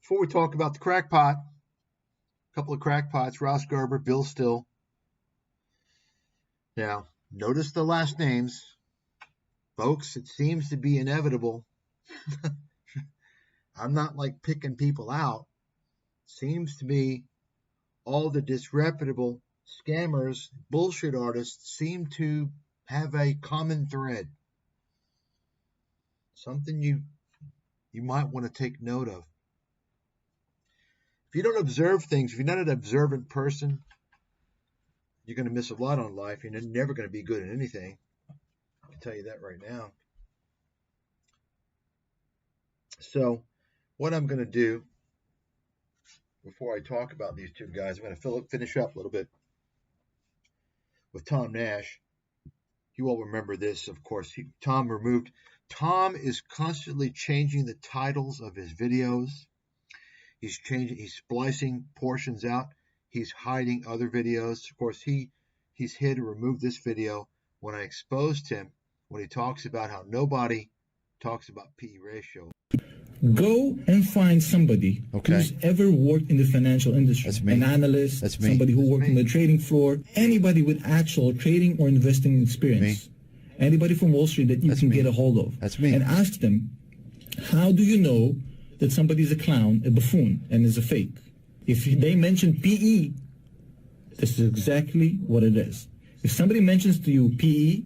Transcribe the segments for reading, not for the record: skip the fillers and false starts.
Before we talk about the crackpot, a couple of crackpots, Ross Gerber, Bill Still. Now, notice the last names. Folks, it seems to be inevitable. I'm not like picking people out. Seems to be all the disreputable scammers, bullshit artists seem to have a common thread. Something you might want to take note of. If you don't observe things, if you're not an observant person, you're going to miss a lot on life. You're never going to be good at anything. I can tell you that right now. So what I'm going to do before I talk about these two guys, I'm going to finish up a little bit with Tom Nash. You all remember this, of course. Tom is constantly changing the titles of his videos. He's splicing portions out. He's hiding other videos. Of course, he's hid or removed this video when I exposed him, when he talks about how nobody talks about PE ratio. Go and find somebody who's ever worked in the financial industry. That's me. An analyst, That's me. somebody who That's worked me. on the trading floor, anybody with actual trading or investing experience. Anybody from Wall Street that you can get a hold of. That's me. And ask them, how do you know that somebody's a clown, a buffoon, and is a fake? If they mention PE, this is exactly what it is. If somebody mentions to you PE,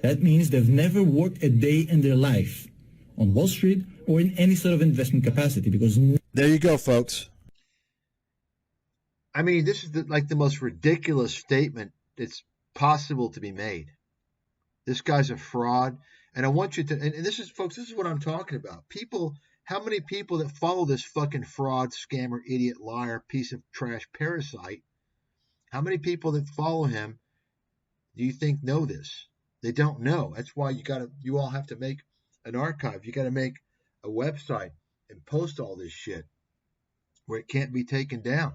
that means they've never worked a day in their life on Wall Street or in any sort of investment capacity, because there you go, folks. I mean, this is like the most ridiculous statement that's possible to be made. This guy's a fraud, and I want you to, and this is, folks, this is what I'm talking about. People, how many people that follow this fucking fraud, scammer, idiot, liar, piece of trash, parasite, how many people that follow him do you think know this? They don't know. That's why you all have to make an archive. You got to make a website and post all this shit where it can't be taken down.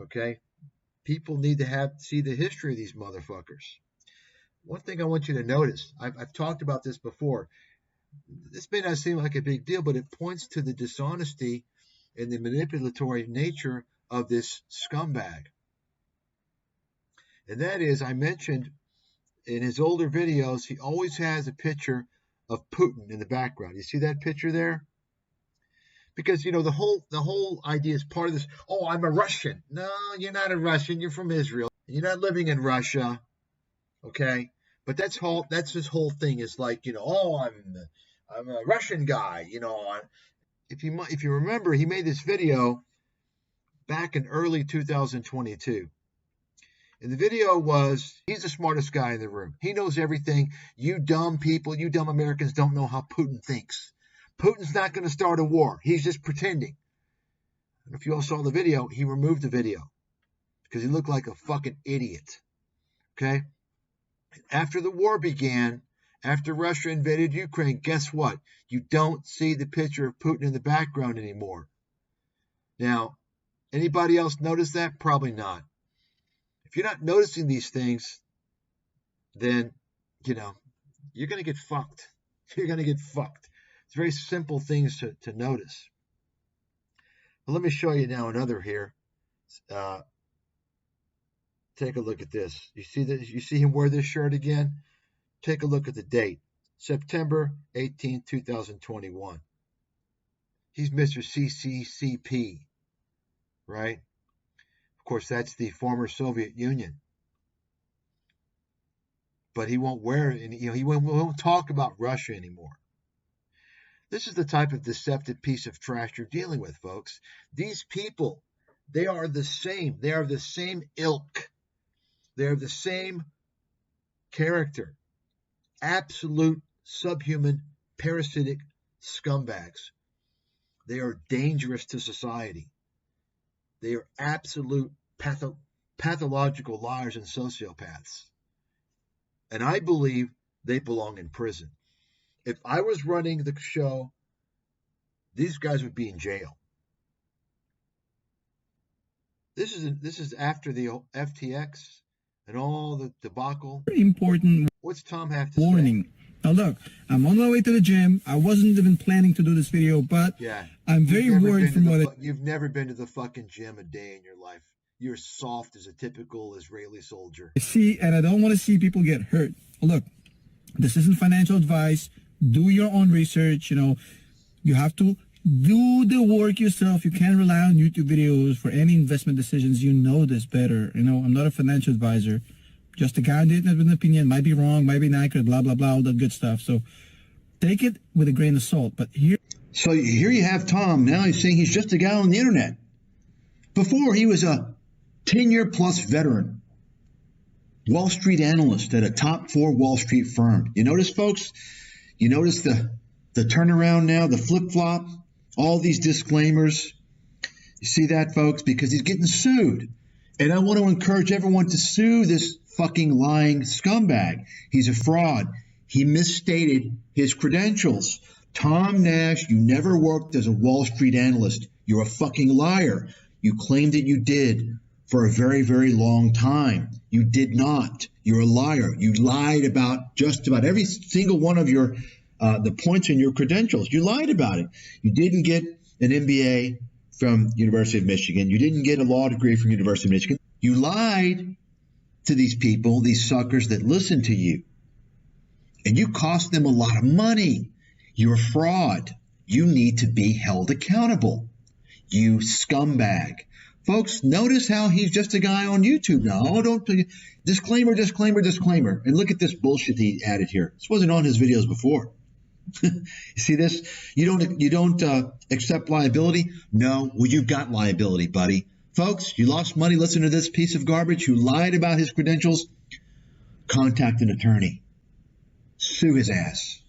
Okay? People need to see the history of these motherfuckers. One thing I want you to notice, I've talked about this before. This may not seem like a big deal, but it points to the dishonesty and the manipulatory nature of this scumbag. And that is, I mentioned in his older videos, he always has a picture of Putin in the background. You see that picture there? Because, you know, the whole idea is part of this. Oh, I'm a Russian. No, you're not a Russian. You're from Israel. You're not living in Russia. Okay? But that's his whole thing is like, you know, oh, I'm a Russian guy. You know, if you remember, he made this video back in early 2022. And the video was, he's the smartest guy in the room. He knows everything. You dumb people, you dumb Americans don't know how Putin thinks. Putin's not going to start a war. He's just pretending. And if you all saw the video, he removed the video because he looked like a fucking idiot. Okay? After the war began, after Russia invaded Ukraine, guess what? You don't see the picture of Putin in the background anymore. Now, anybody else notice that? Probably not. If you're not noticing these things, then, you know, you're going to get fucked. You're going to get fucked. It's very simple things to notice. Well, let me show you now another here. Take a look at this. You see that? You see him wear this shirt again? Take a look at the date. September 18, 2021. He's Mr. CCCP, right? Of course, that's the former Soviet Union. But he won't wear it, and he won't talk about Russia anymore. This is the type of deceptive piece of trash you're dealing with, folks. These people, they are the same. They are the same ilk. They are the same character. Absolute subhuman, parasitic scumbags. They are dangerous to society. They are absolute pathological liars and sociopaths. And I believe they belong in prison. If I was running the show, these guys would be in jail. This is after the FTX and all the debacle. very important What's Tom have to warning. Now look, I'm on my way to the gym. I wasn't even planning to do this video, but Yeah. I'm very worried from what you've never been to the fucking gym a day in your life. You're soft as a typical Israeli soldier. I see, and I don't want to see people get hurt. Look, this isn't financial advice. Do your own research. You know, you have to do the work yourself. You can't rely on YouTube videos for any investment decisions. You know this better. You know, I'm not a financial advisor. Just a guy with an opinion. Might be wrong, might be inaccurate, blah, blah, blah, all that good stuff. So take it with a grain of salt. But here you have Tom. Now he's saying he's just a guy on the internet. Before, he was a 10-year-plus veteran, Wall Street analyst at a top 4 Wall Street firm. You notice, folks? You notice the turnaround now, the flip-flop, all these disclaimers. You see that, folks? Because he's getting sued. And I want to encourage everyone to sue this fucking lying scumbag. He's a fraud. He misstated his credentials. Tom Nash, you never worked as a Wall Street analyst. You're a fucking liar. You claimed that you did for a very, very long time. You did not. You're a liar. You lied about just about every single one of your the points in your credentials. You lied about it. You didn't get an MBA from University of Michigan. You didn't get a law degree from University of Michigan. You lied to these people, these suckers that listen to you. And you cost them a lot of money. You're a fraud. You need to be held accountable. You scumbag. Folks, notice how he's just a guy on YouTube now. Oh, don't disclaimer, disclaimer, disclaimer. And look at this bullshit he added here. This wasn't on his videos before. You see this? You don't accept liability? No. Well, you've got liability, buddy. Folks, you lost money listening to this piece of garbage who lied about his credentials. Contact an attorney. Sue his ass.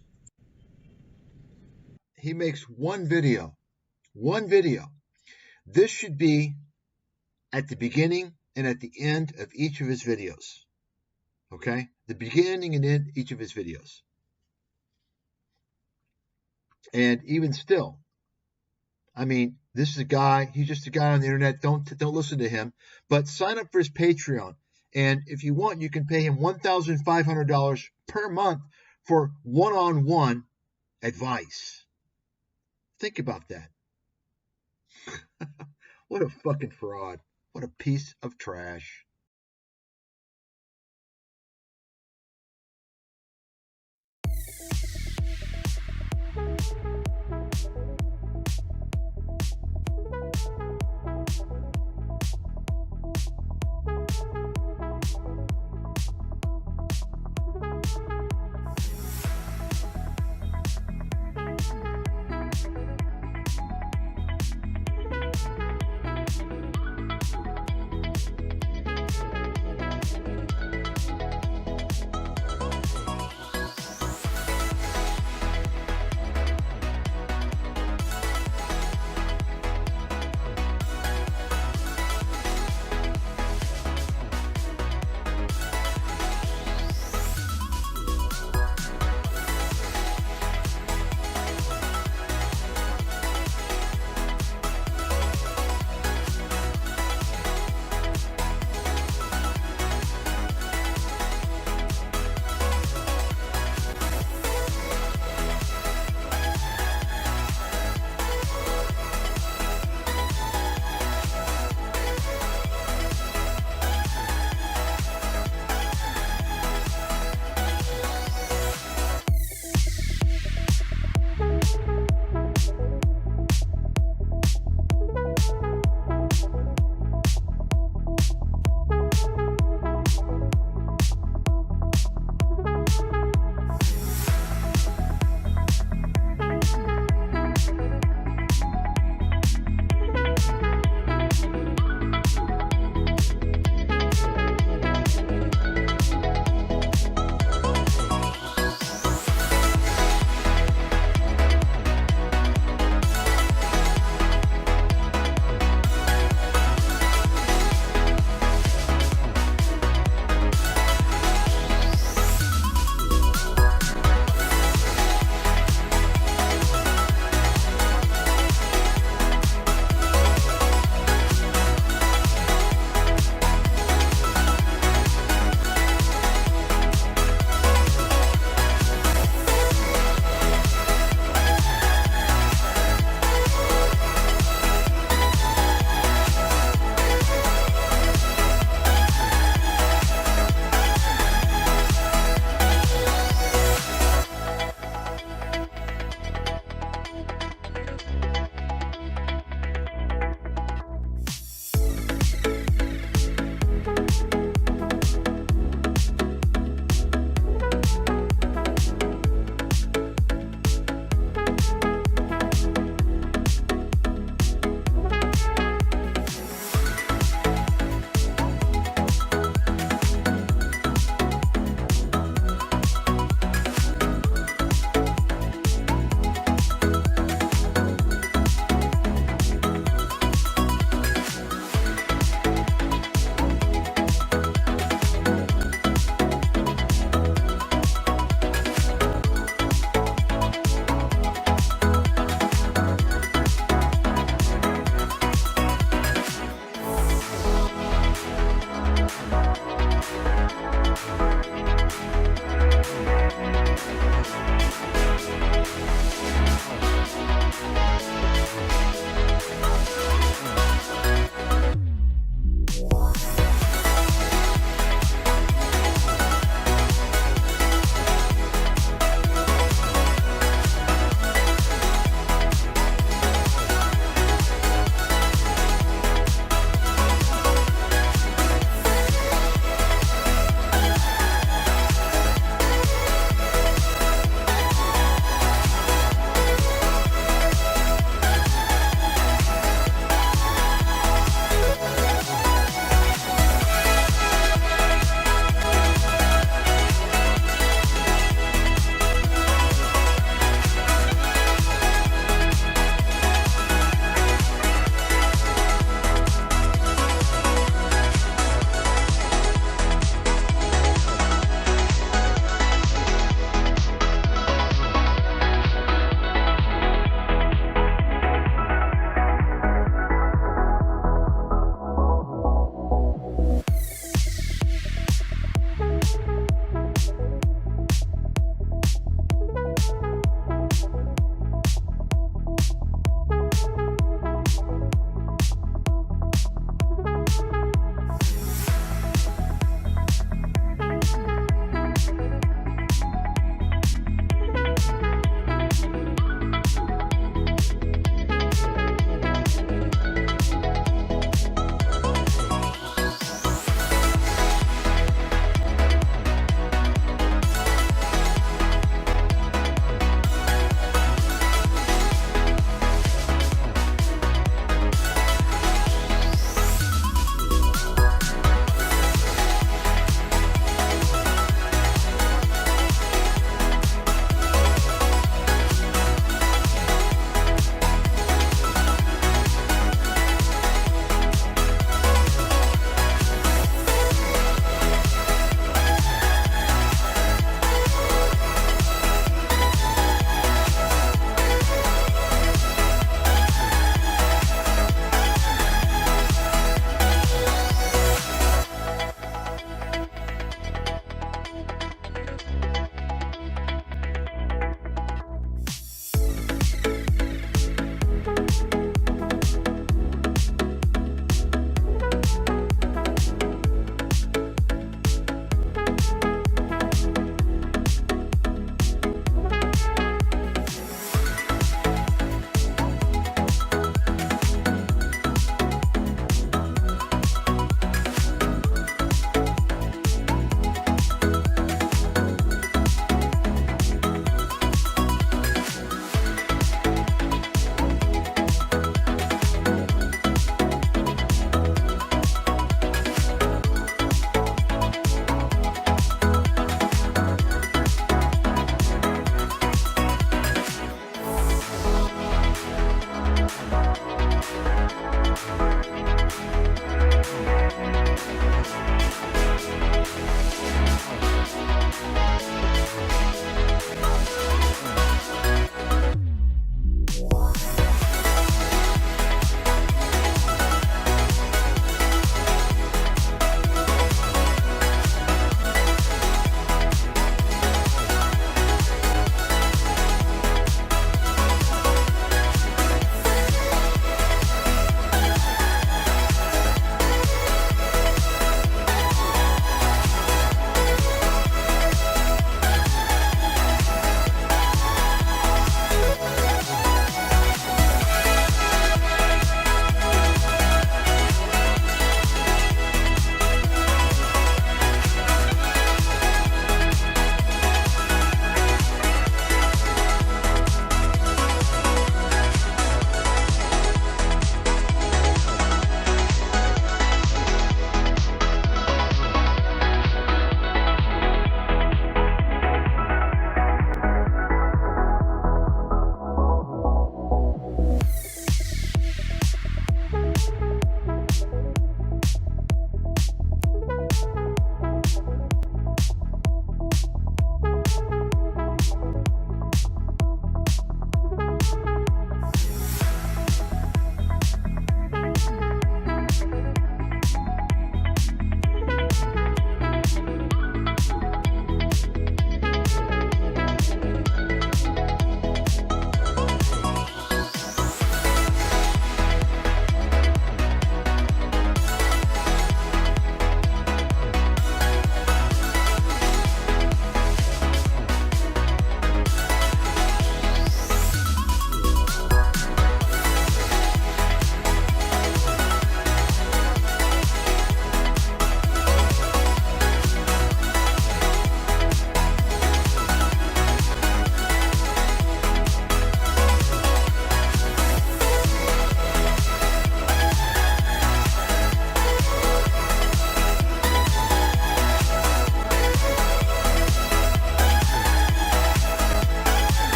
He makes one video. One video. This should be at the beginning and at the end of each of his videos. Okay? The beginning and end each of his videos. And even still, I mean, this is a guy, he's just a guy on the internet. Don't listen to him. But sign up for his Patreon. And if you want, you can pay him $1,500 per month for one-on-one advice. Think about that. What a fucking fraud. What a piece of trash.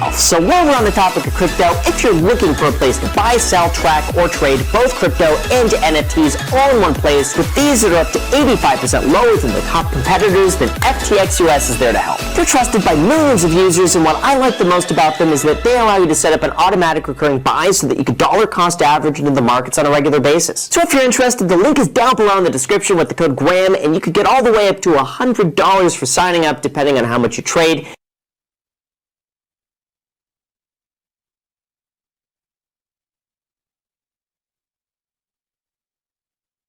yourself. So while we're on the topic of crypto, if you're looking for a place to buy, sell, track, or trade both crypto and NFTs all in one place with fees that are up to 85% lower than the top competitors, then FTX US is there to help. They're trusted by millions of users, and what I like the most about them is that they allow you to set up an automatic recurring buy so that you can dollar cost average into the markets on a regular basis. So if you're interested, the link is down below in the description with the code GRAHAM, and you could get all the way up to $100 for signing up depending on how much you trade.